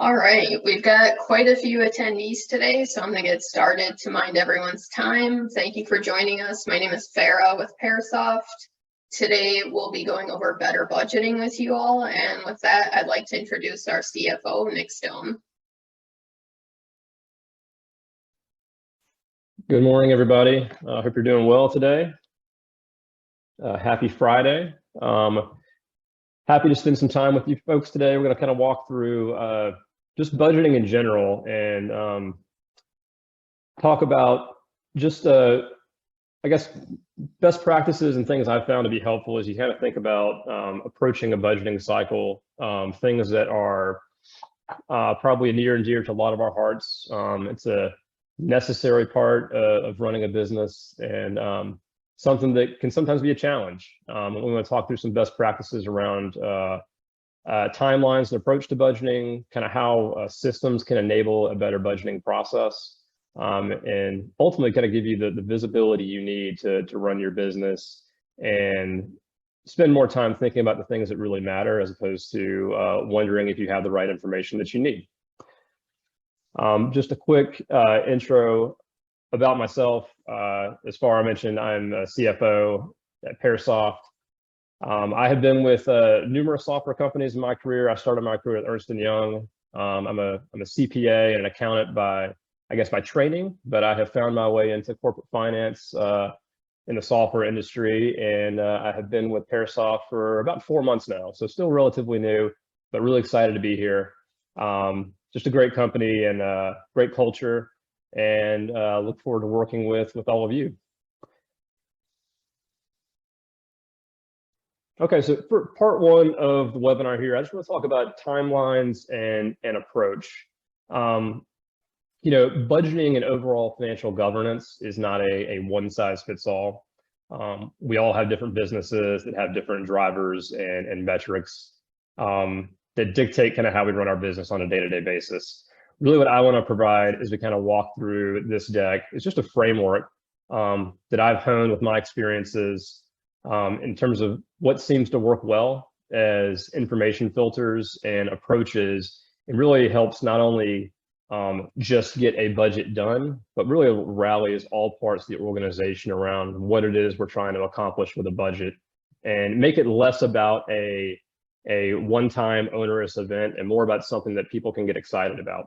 All right, we've got quite a few attendees today, so I'm going to get started to mind everyone's time. Thank you for joining us. My name is Farah with PairSoft. Today, we'll be going over better budgeting with you all, and with that, I'd like to introduce our CFO, Nick Stone. Good morning, everybody. Hope you're doing well today. Happy Friday. Happy to spend some time with you folks today. We're going to kind of walk through just budgeting in general and talk about just, I guess, best practices and things I've found to be helpful as you kind of think about approaching a budgeting cycle, things that are probably near and dear to a lot of our hearts. It's a necessary part of running a business and something that can sometimes be a challenge. We want to talk through some best practices around timelines and approach to budgeting, kind of how systems can enable a better budgeting process, and ultimately kind of give you the visibility you need to run your business and spend more time thinking about the things that really matter as opposed to wondering if you have the right information that you need. Just a quick intro about myself. As far I mentioned, I'm a CFO at PairSoft. I have been with numerous software companies in my career. I started my career at Ernst & Young. I'm a CPA and an accountant by training, but I have found my way into corporate finance in the software industry, and I have been with PairSoft for about 4 months now, so still relatively new, but really excited to be here. Just a great company and great culture, and look forward to working with all of you. Okay, so for part one of the webinar here, I just want to talk about timelines and approach. You know, budgeting and overall financial governance is not a one-size-fits-all. We all have different businesses that have different drivers and metrics that dictate kind of how we run our business on a day-to-day basis. Really what I want to provide as we kind of walk through this deck is just a framework that I've honed with my experiences in terms of what seems to work well as information filters and approaches. It really helps not only just get a budget done, but really rallies all parts of the organization around what it is we're trying to accomplish with a budget and make it less about a one-time onerous event and more about something that people can get excited about.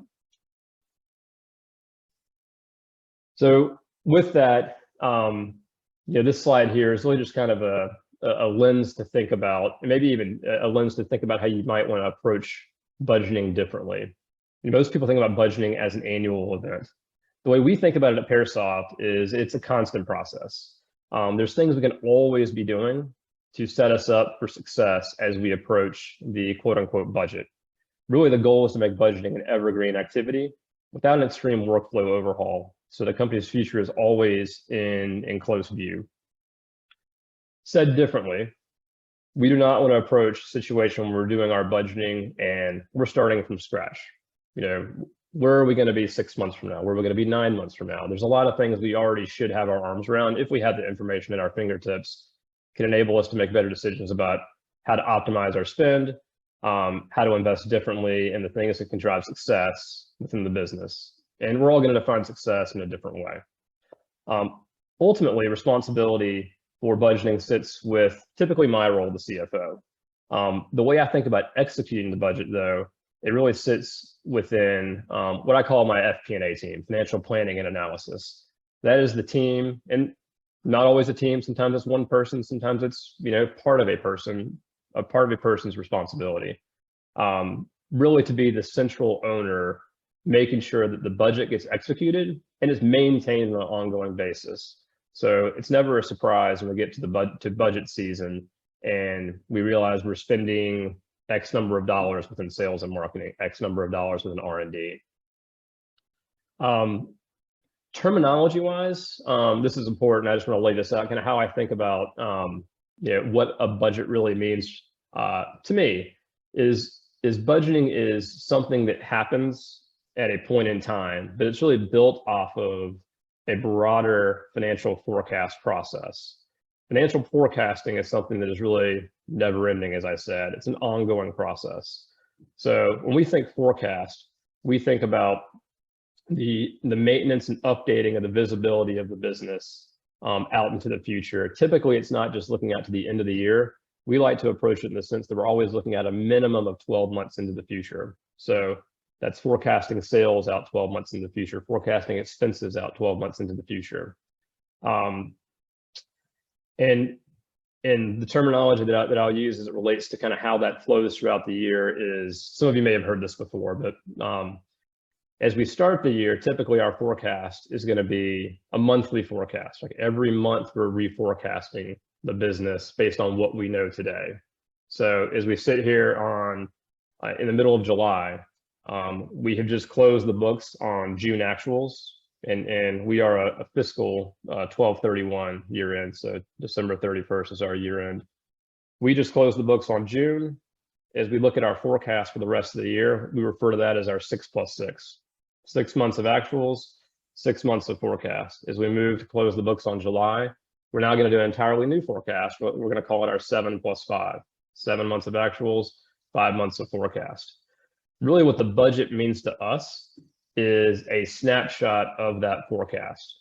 So with that, this slide here is really just kind of a lens to think about, and maybe even a lens to think about how you might want to approach budgeting differently. Most people think about budgeting as an annual event. The way we think about it at PairSoft is it's a constant process. There's things we can always be doing to set us up for success as we approach the quote-unquote budget. Really, the goal is to make budgeting an evergreen activity without an extreme workflow overhaul, so the company's future is always in close view. Said differently, we do not want to approach a situation where we're doing our budgeting and we're starting from scratch. Where are we going to be 6 months from now? Where are we going to be 9 months from now? There's a lot of things we already should have our arms around if we had the information at our fingertips. Can enable us to make better decisions about how to optimize our spend, how to invest differently in the things that can drive success within the business. And we're all going to define success in a different way. Ultimately, responsibility for budgeting sits with typically my role, the CFO. The way I think about executing the budget, though, it really sits within what I call my FP&A team, financial planning and analysis. That is the team, and not always a team. Sometimes it's one person. Sometimes it's part of a person's responsibility. Really, to be the central owner, making sure that the budget gets executed and is maintained on an ongoing basis. So it's never a surprise when we get to budget season and we realize we're spending X number of dollars within sales and marketing, X number of dollars within R&D. Terminology-wise, this is important. I just want to lay this out, kind of how I think about what a budget really means to me is budgeting is something that happens at a point in time, but it's really built off of a broader financial forecast process. Financial forecasting is something that is really never ending, as I said. It's an ongoing process. So when we think forecast, we think about the maintenance and updating of the visibility of the business out into the future. Typically, it's not just looking out to the end of the year. We like to approach it in the sense that we're always looking at a minimum of 12 months into the future. So that's forecasting sales out 12 months into the future, forecasting expenses out 12 months into the future. And the terminology that I'll use as it relates to kind of how that flows throughout the year is, some of you may have heard this before, but as we start the year, typically our forecast is going to be a monthly forecast. Like every month we're reforecasting the business based on what we know today. So as we sit here on in the middle of July, we have just closed the books on June actuals, and we are a fiscal 12/31 year end. So December 31st is our year end. We just closed the books on June. As we look at our forecast for the rest of the year, we refer to that as our 6+6. 6 months of actuals, 6 months of forecast. As we move to close the books on July, we're now going to do an entirely new forecast. We're going to call it our 7+5. 7 months of actuals, 5 months of forecast. Really what the budget means to us is a snapshot of that forecast.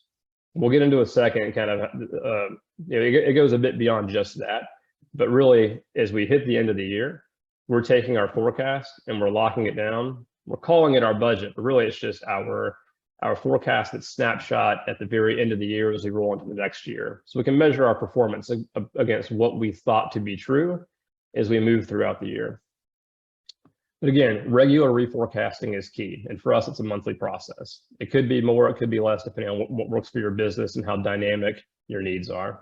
We'll get into a second kind of, it goes a bit beyond just that, but really as we hit the end of the year, we're taking our forecast and we're locking it down. We're calling it our budget, but really it's just our forecasted snapshot at the very end of the year as we roll into the next year. So we can measure our performance against what we thought to be true as we move throughout the year. But again, regular reforecasting is key. And for us, it's a monthly process. It could be more, it could be less, depending on what works for your business and how dynamic your needs are.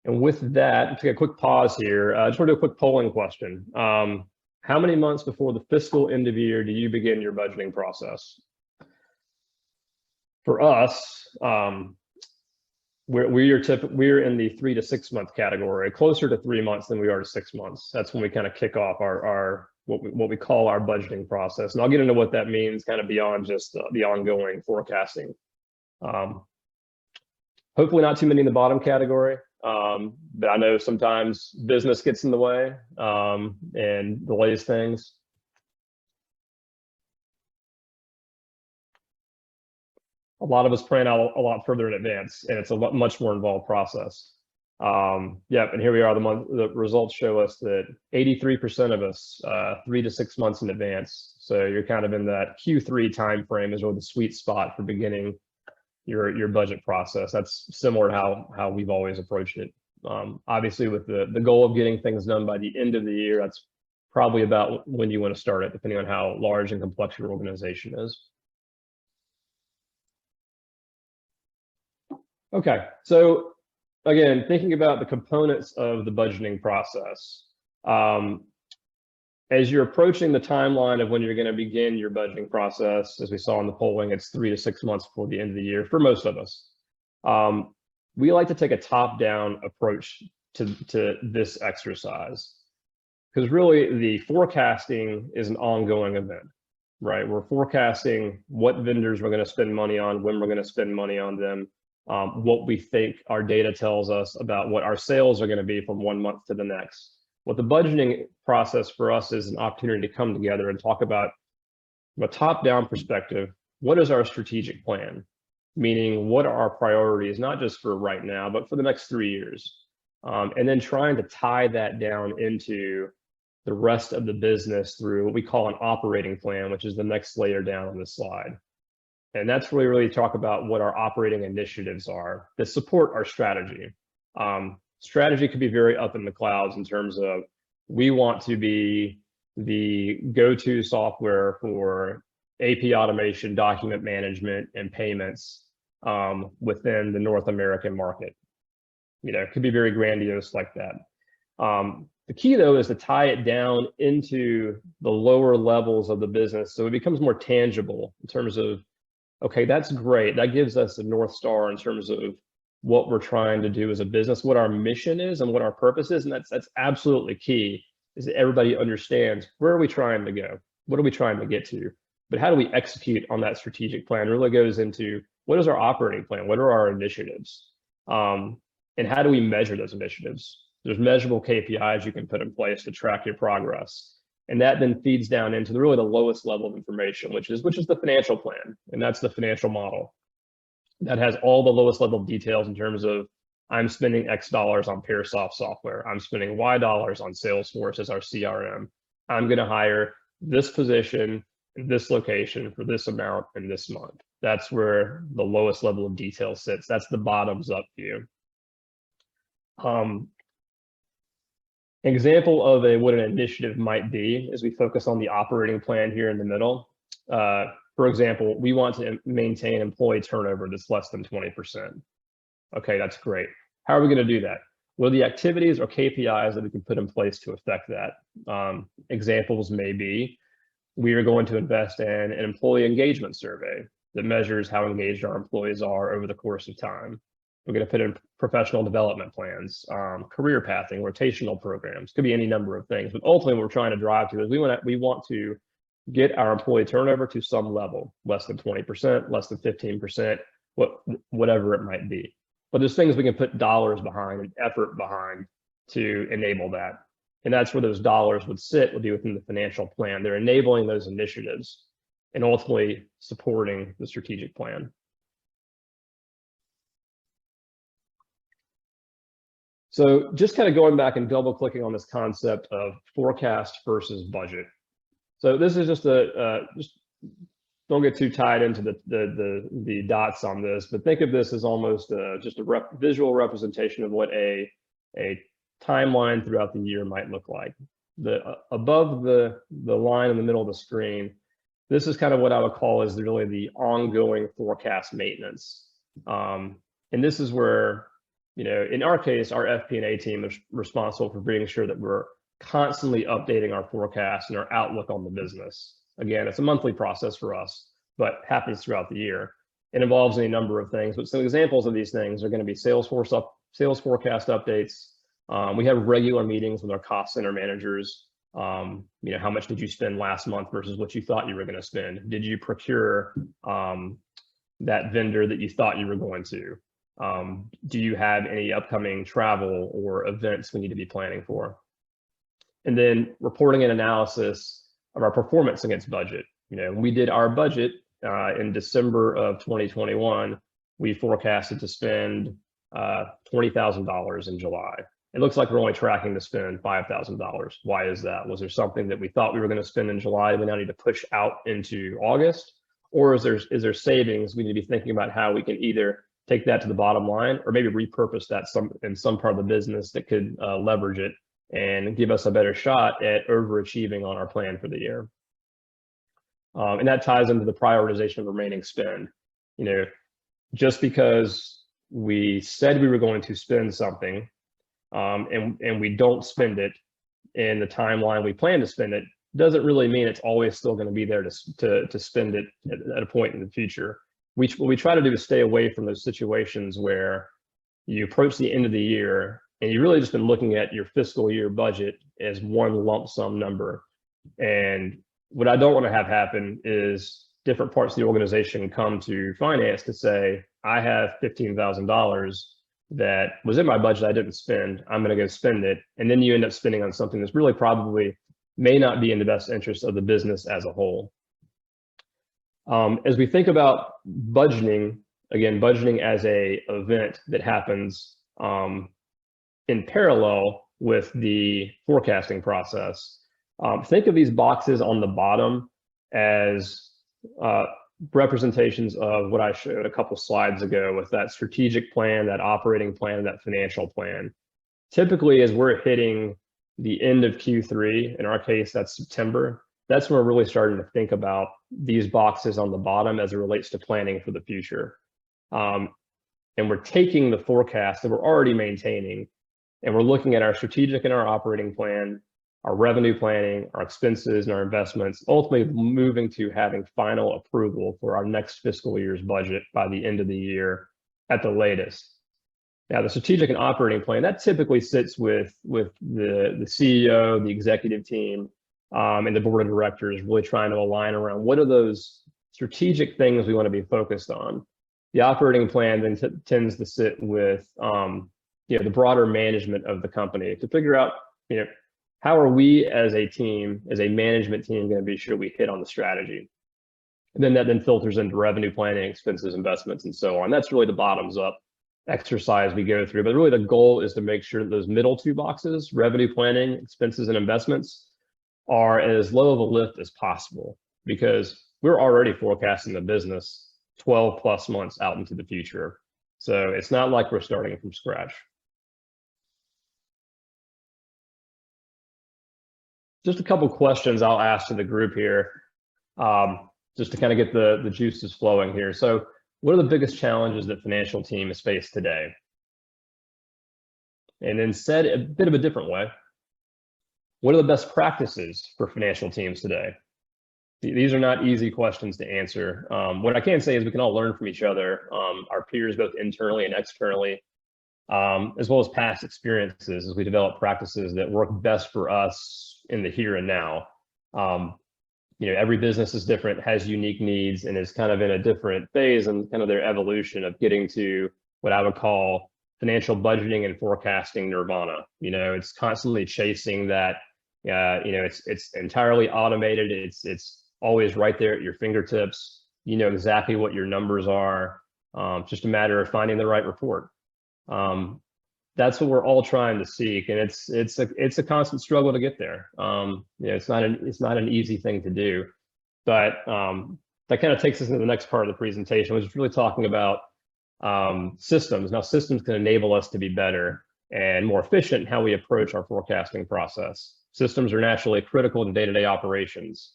And with that, take a quick pause here. I just want to do a quick polling question. How many months before the fiscal end of the year do you begin your budgeting process? For us, we're in the 3 to 6 month category, closer to 3 months than we are to 6 months. That's when we kind of kick off our what we call our budgeting process. And I'll get into what that means kind of beyond just the ongoing forecasting. Hopefully not too many in the bottom category. But I know sometimes business gets in the way and delays things. A lot of us plan out a lot further in advance, and it's a much more involved process. Yeah, and here we are. The results show us that 83% of us 3 to 6 months in advance. So you're kind of in that Q3 timeframe is really the sweet spot for beginning your budget process. That's similar to how we've always approached it. Obviously, with the goal of getting things done by the end of the year, that's probably about when you want to start it, depending on how large and complex your organization is. Okay, so again, thinking about the components of the budgeting process, as you're approaching the timeline of when you're going to begin your budgeting process, as we saw in the polling, it's 3 to 6 months before the end of the year for most of us. We like to take a top-down approach to this exercise, because really the forecasting is an ongoing event, right? We're forecasting what vendors we're going to spend money on, when we're going to spend money on them, what we think our data tells us about what our sales are going to be from 1 month to the next. What the budgeting process for us is an opportunity to come together and talk about, from a top-down perspective, what is our strategic plan? Meaning, what are our priorities, not just for right now, but for the next 3 years? And then trying to tie that down into the rest of the business through what we call an operating plan, which is the next layer down on this slide. And that's really talk about what our operating initiatives are that support our strategy. Strategy could be very up in the clouds in terms of, we want to be the go-to software for AP automation, document management, and payments within the North American market. You know, it could be very grandiose like that. The key, though, is to tie it down into the lower levels of the business so it becomes more tangible in terms of, okay, that's great. That gives us a North Star in terms of what we're trying to do as a business, what our mission is and what our purpose is. And that's absolutely key, is that everybody understands, where are we trying to go? What are we trying to get to? But how do we execute on that strategic plan? It really goes into, what is our operating plan? What are our initiatives? And how do we measure those initiatives? There's measurable KPIs you can put in place to track your progress. And that then feeds down into really the lowest level of information, which is the financial plan. And that's the financial model that has all the lowest level details in terms of, I'm spending X dollars on PairSoft software. I'm spending Y dollars on Salesforce as our CRM. I'm going to hire this position in this location for this amount in this month. That's where the lowest level of detail sits. That's the bottoms up view. Example of what an initiative might be is we focus on the operating plan here in the middle. For example, we want to maintain employee turnover that's less than 20%. Okay, that's great. How are we going to do that? What are the activities or KPIs that we can put in place to affect that? Examples may be, we are going to invest in an employee engagement survey that measures how engaged our employees are over the course of time. We're going to put in professional development plans, career pathing, rotational programs. Could be any number of things, but ultimately what we're trying to drive to is we want to get our employee turnover to some level, less than 20%, less than 15%, whatever it might be. But there's things we can put dollars behind and effort behind to enable that. And that's where those dollars would be within the financial plan. They're enabling those initiatives and ultimately supporting the strategic plan. So just kind of going back and double clicking on this concept of forecast versus budget. So this is just just don't get too tied into the dots on this, but think of this as almost just a visual representation of what a timeline throughout the year might look like. Above the line in the middle of the screen, this is kind of what I would call is really the ongoing forecast maintenance. And this is where, in our case, our FP&A team is responsible for being sure that we're constantly updating our forecast and our outlook on the business. Again, it's a monthly process for us, but happens throughout the year. It involves any number of things, but some examples of these things are going to be sales forecast updates. We have regular meetings with our cost center managers. How much did you spend last month versus what you thought you were going to spend? Did you procure that vendor that you thought you were going to? Do you have any upcoming travel or events we need to be planning for? And then reporting and analysis of our performance against budget. We did our budget in December of 2021. We forecasted to spend $20,000 in July. It looks like we're only tracking to spend $5,000. Why is that? Was there something that we thought we were going to spend in July we now need to push out into August? Or is there savings we need to be thinking about how we can either take that to the bottom line or maybe repurpose that in some part of the business that could leverage it and give us a better shot at overachieving on our plan for the year. And that ties into the prioritization of remaining spend. Just because we said we were going to spend something and we don't spend it in the timeline we plan to spend it, doesn't really mean it's always still going to be there to spend it at a point in the future. What we try to do is stay away from those situations where you approach the end of the year and you've really just been looking at your fiscal year budget as one lump sum number. And what I don't want to have happen is different parts of the organization come to finance to say, I have $15,000 that was in my budget I didn't spend. I'm going to go spend it. And then you end up spending on something that's really probably may not be in the best interest of the business as a whole. As we think about budgeting, again, budgeting as an event that happens in parallel with the forecasting process, think of these boxes on the bottom as representations of what I showed a couple slides ago with that strategic plan, that operating plan, that financial plan. Typically, as we're hitting the end of Q3, in our case, that's September, that's when we're really starting to think about these boxes on the bottom as it relates to planning for the future. And we're taking the forecast that we're already maintaining, and we're looking at our strategic and our operating plan, our revenue planning, our expenses, and our investments, ultimately moving to having final approval for our next fiscal year's budget by the end of the year at the latest. Now, the strategic and operating plan, that typically sits with the CEO, the executive team, and the board of directors, really trying to align around what are those strategic things we want to be focused on. The operating plan then tends to sit with the broader management of the company to figure out, how are we as a team, as a management team, going to be sure we hit on the strategy? And then that then filters into revenue planning, expenses, investments, and so on. That's really the bottoms up exercise we go through. But really the goal is to make sure that those middle two boxes, revenue planning, expenses, and investments, are as low of a lift as possible, because we're already forecasting the business 12 plus months out into the future. So it's not like we're starting from scratch. Just a couple questions I'll ask to the group here, just to kind of get the juices flowing here. So what are the biggest challenges that financial teams face today? And then said a bit of a different way, what are the best practices for financial teams today? These are not easy questions to answer. What I can say is we can all learn from each other, our peers, both internally and externally, as well as past experiences, as we develop practices that work best for us in the here and now. Every business is different, has unique needs, and is kind of in a different phase and kind of their evolution of getting to what I would call financial budgeting and forecasting nirvana. It's constantly chasing that. It's entirely automated. It's always right there at your fingertips. You know exactly what your numbers are. It's just a matter of finding the right report. That's what we're all trying to seek, and it's a constant struggle to get there. It's not an easy thing to do, but that kind of takes us into the next part of the presentation, which is really talking about systems. Now, systems can enable us to be better and more efficient in how we approach our forecasting process. Systems are naturally critical to day-to-day operations,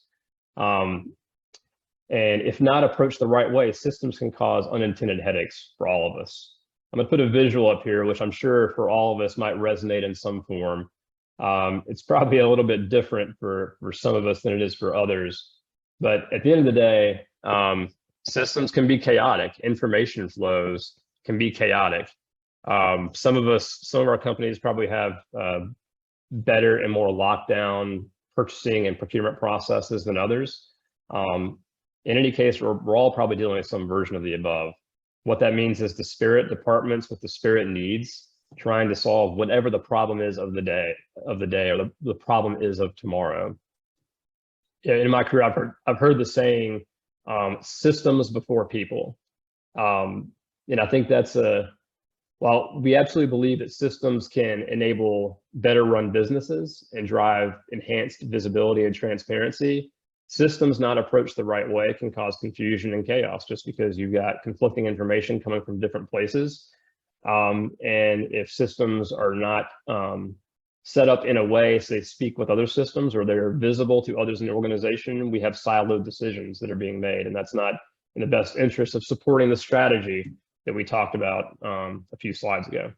and if not approached the right way, systems can cause unintended headaches for all of us. I'm going to put a visual up here, which I'm sure for all of us might resonate in some form. It's probably a little bit different for some of us than it is for others. But at the end of the day, systems can be chaotic. Information flows can be chaotic. Some of our companies probably have better and more locked down purchasing and procurement processes than others. In any case, we're all probably dealing with some version of the above. What that means is disparate departments with disparate needs, trying to solve whatever the problem is of the day, or the problem is of tomorrow. In my career, I've heard the saying, systems before people. And I think that's while we absolutely believe that systems can enable better run businesses and drive enhanced visibility and transparency, systems not approached the right way can cause confusion and chaos, just because you've got conflicting information coming from different places. And if systems are not set up in a way so they speak with other systems or they're visible to others in the organization, we have siloed decisions that are being made, and that's not in the best interest of supporting the strategy that we talked about a few slides ago.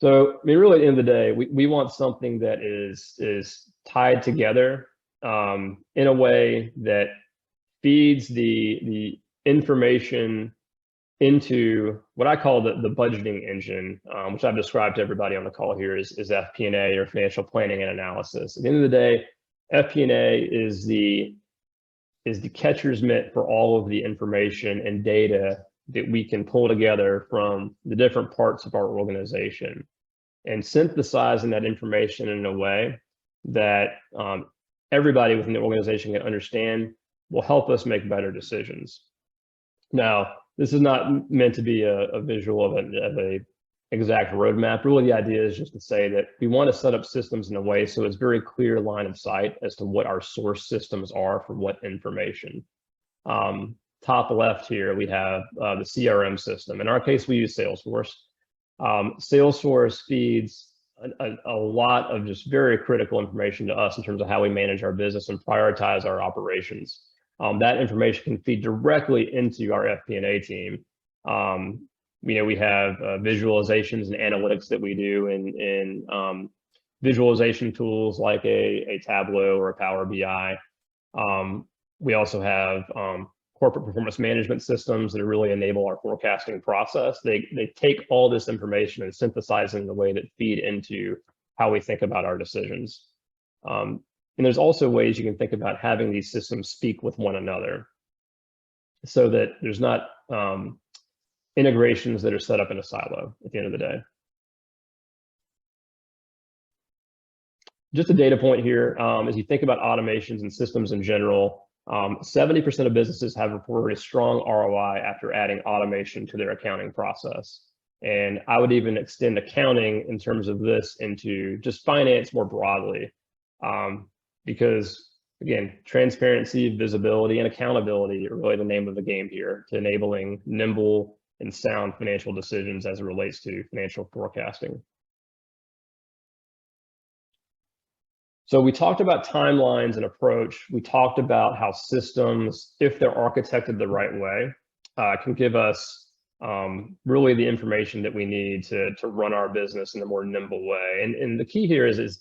So, really, at the end of the day, we want something that is tied together in a way that feeds the information into what I call the budgeting engine, which I've described to everybody on the call here is FP&A, or financial planning and analysis. At the end of the day, FP&A is the catcher's mitt for all of the information and data that we can pull together from the different parts of our organization, and synthesizing that information in a way that everybody within the organization can understand will help us make better decisions. Now, this is not meant to be a visual of a exact roadmap. Really, the idea is just to say that we want to set up systems in a way so it's very clear line of sight as to what our source systems are for what information. Top left here, we have the CRM system. In our case, we use Salesforce. Salesforce feeds a lot of just very critical information to us in terms of how we manage our business and prioritize our operations. That information can feed directly into our FP&A team. We have visualizations and analytics that we do in visualization tools like a Tableau or a Power BI. We also have corporate performance management systems that really enable our forecasting process. They take all this information and synthesize it in a way that feed into how we think about our decisions. And there's also ways you can think about having these systems speak with one another, so that there's not integrations that are set up in a silo at the end of the day. Just a data point here, as you think about automations and systems in general, 70% of businesses have reported a strong ROI after adding automation to their accounting process. And I would even extend accounting in terms of this into just finance more broadly, because again, transparency, visibility, and accountability are really the name of the game here to enabling nimble and sound financial decisions as it relates to financial forecasting. So we talked about timelines and approach. We talked about how systems, if they're architected the right way, can give us really the information that we need to run our business in a more nimble way. And the key here is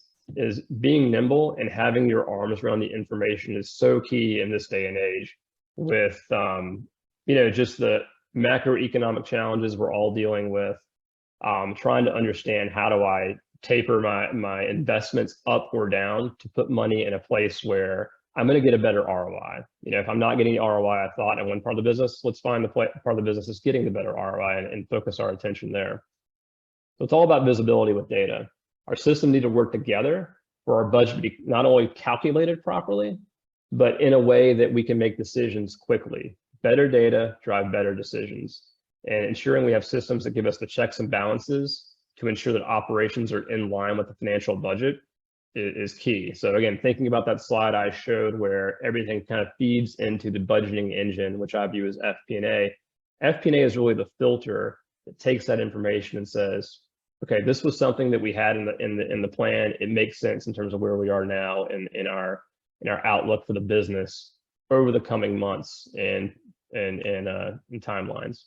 being nimble and having your arms around the information is so key in this day and age with, just the macroeconomic challenges we're all dealing with, trying to understand how do I taper my investments up or down to put money in a place where I'm going to get a better ROI. If I'm not getting the ROI I thought in one part of the business, let's find the part of the business that's getting the better ROI and focus our attention there. So it's all about visibility with data. Our systems need to work together for our budget to be not only calculated properly, but in a way that we can make decisions quickly. Better data drive better decisions, and ensuring we have systems that give us the checks and balances to ensure that operations are in line with the financial budget is key. So again, thinking about that slide I showed where everything kind of feeds into the budgeting engine, which I view as FP&A. FP&A is really the filter that takes that information and says, okay, this was something that we had in the plan. It makes sense in terms of where we are now in our outlook for the business over the coming months and timelines.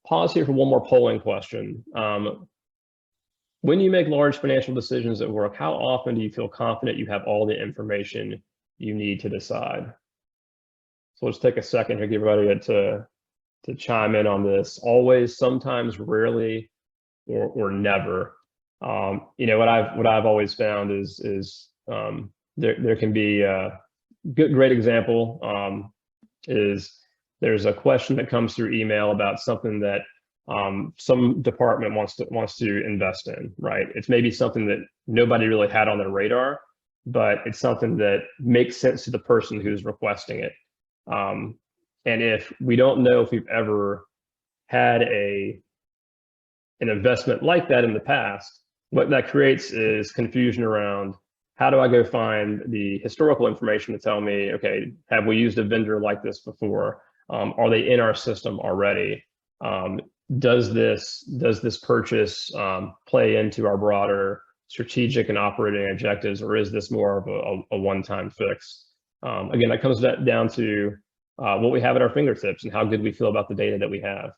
Pause here for one more polling question. When you make large financial decisions at work, how often do you feel confident you have all the information you need to decide? So let's take a second here, give everybody to chime in on this. Always, sometimes, rarely, or never. What I've always found is there can be a great example is there's a question that comes through email about something that some department wants to invest in, right? It's maybe something that nobody really had on their radar, but it's something that makes sense to the person who's requesting it. And if we don't know if we've ever had an investment like that in the past, what that creates is confusion around how do I go find the historical information to tell me, okay, have we used a vendor like this before? Are they in our system already? Does this purchase play into our broader strategic and operating objectives, or is this more of a one-time fix? Again, that comes down to what we have at our fingertips and how good we feel about the data that we have.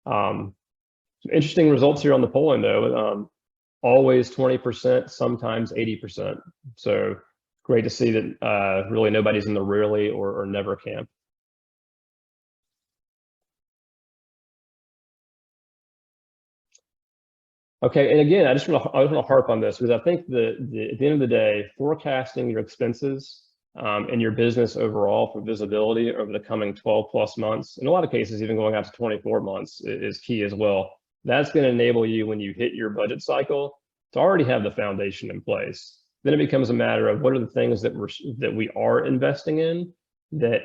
Some interesting results here on the polling, though. Always 20%, sometimes 80%. So great to see that really nobody's in the rarely or never camp. Okay, and again, I just want to harp on this because I think at the end of the day, forecasting your expenses and your business overall for visibility over the coming 12 plus months, in a lot of cases, even going out to 24 months is key as well. That's going to enable you when you hit your budget cycle to already have the foundation in place. Then it becomes a matter of what are the things that we are investing in that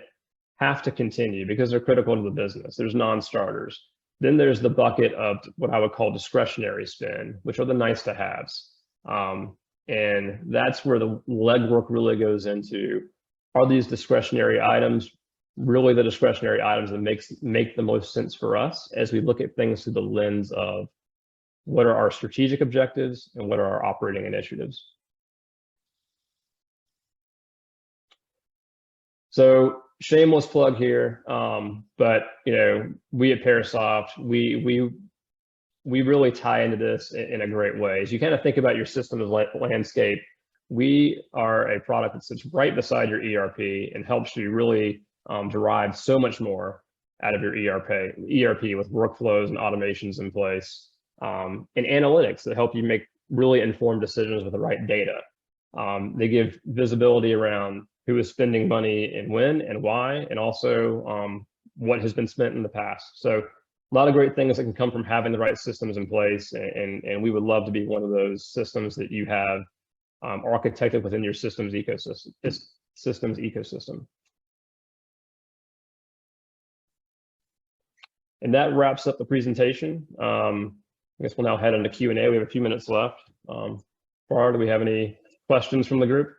have to continue because they're critical to the business. There's non-starters. Then there's the bucket of what I would call discretionary spend, which are the nice to haves. And that's where the legwork really goes into, are these discretionary items really the discretionary items that make the most sense for us as we look at things through the lens of what are our strategic objectives and what are our operating initiatives. So shameless plug here, but we at PairSoft, we really tie into this in a great way. As you kind of think about your systems landscape, we are a product that sits right beside your ERP and helps you really derive so much more out of your ERP with workflows and automations in place, and analytics that help you make really informed decisions with the right data. They give visibility around who is spending money and when and why, and also what has been spent in the past. So a lot of great things that can come from having the right systems in place, and we would love to be one of those systems that you have architected within your systems ecosystem. And that wraps up the presentation. I guess we'll now head into Q&A. We have a few minutes left. Farah, do we have any questions from the group?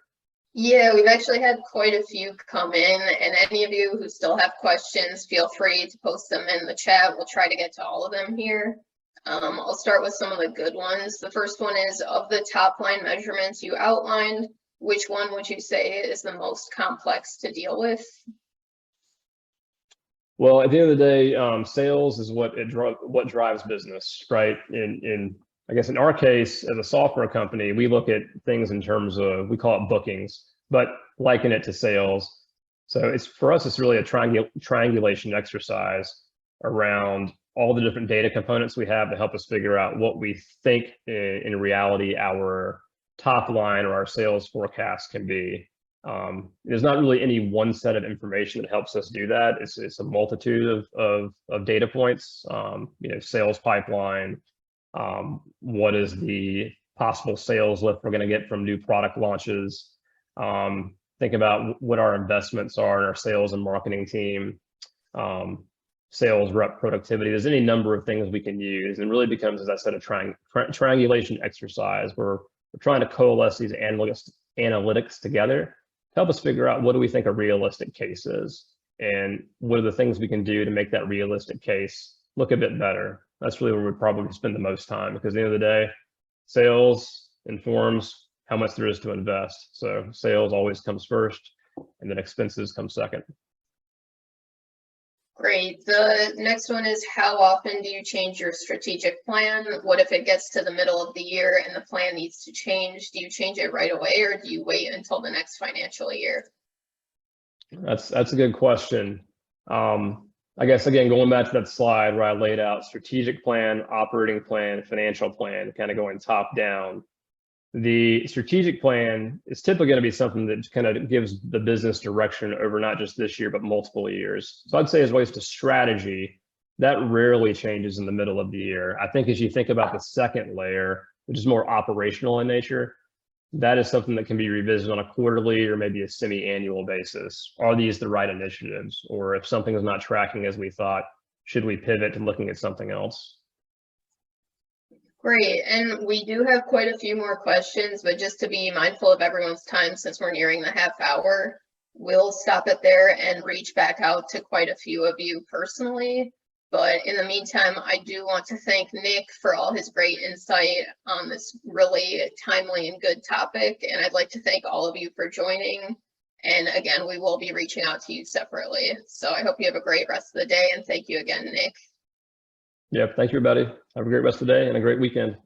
Yeah, we've actually had quite a few come in, and any of you who still have questions, feel free to post them in the chat. We'll try to get to all of them here. I'll start with some of the good ones. The first one is, of the top line measurements you outlined, which one would you say is the most complex to deal with? Well, at the end of the day, sales is what drives business, right? I guess in our case, as a software company, we look at things in terms of, we call it bookings, but liken it to sales. So for us, it's really a triangulation exercise around all the different data components we have to help us figure out what we think in reality our top line or our sales forecast can be. There's not really any one set of information that helps us do that. It's a multitude of data points, sales pipeline, what is the possible sales lift we're going to get from new product launches, think about what our investments are in our sales and marketing team, sales rep productivity. There's any number of things we can use, and really becomes, as I said, a triangulation exercise where we're trying to coalesce these analytics together to help us figure out what do we think a realistic case is, and what are the things we can do to make that realistic case look a bit better. That's really where we probably spend the most time, because at the end of the day, sales informs how much there is to invest. So sales always comes first, and then expenses come second. Great. The next one is, how often do you change your strategic plan? What if it gets to the middle of the year and the plan needs to change? Do you change it right away, or do you wait until the next financial year? That's a good question. I guess, again, going back to that slide where I laid out strategic plan, operating plan, financial plan, kind of going top down. The strategic plan is typically going to be something that kind of gives the business direction over not just this year, but multiple years. So I'd say as ways to strategy, that rarely changes in the middle of the year. I think as you think about the second layer, which is more operational in nature, that is something that can be revisited on a quarterly or maybe a semi-annual basis. Are these the right initiatives? Or if something is not tracking as we thought, should we pivot to looking at something else? Great, and we do have quite a few more questions, but just to be mindful of everyone's time, since we're nearing the half hour, we'll stop it there and reach back out to quite a few of you personally. But in the meantime, I do want to thank Nick for all his great insight on this really timely and good topic. And I'd like to thank all of you for joining. And again, we will be reaching out to you separately. So I hope you have a great rest of the day, and thank you again, Nick. Yeah, thank you, everybody. Have a great rest of the day and a great weekend.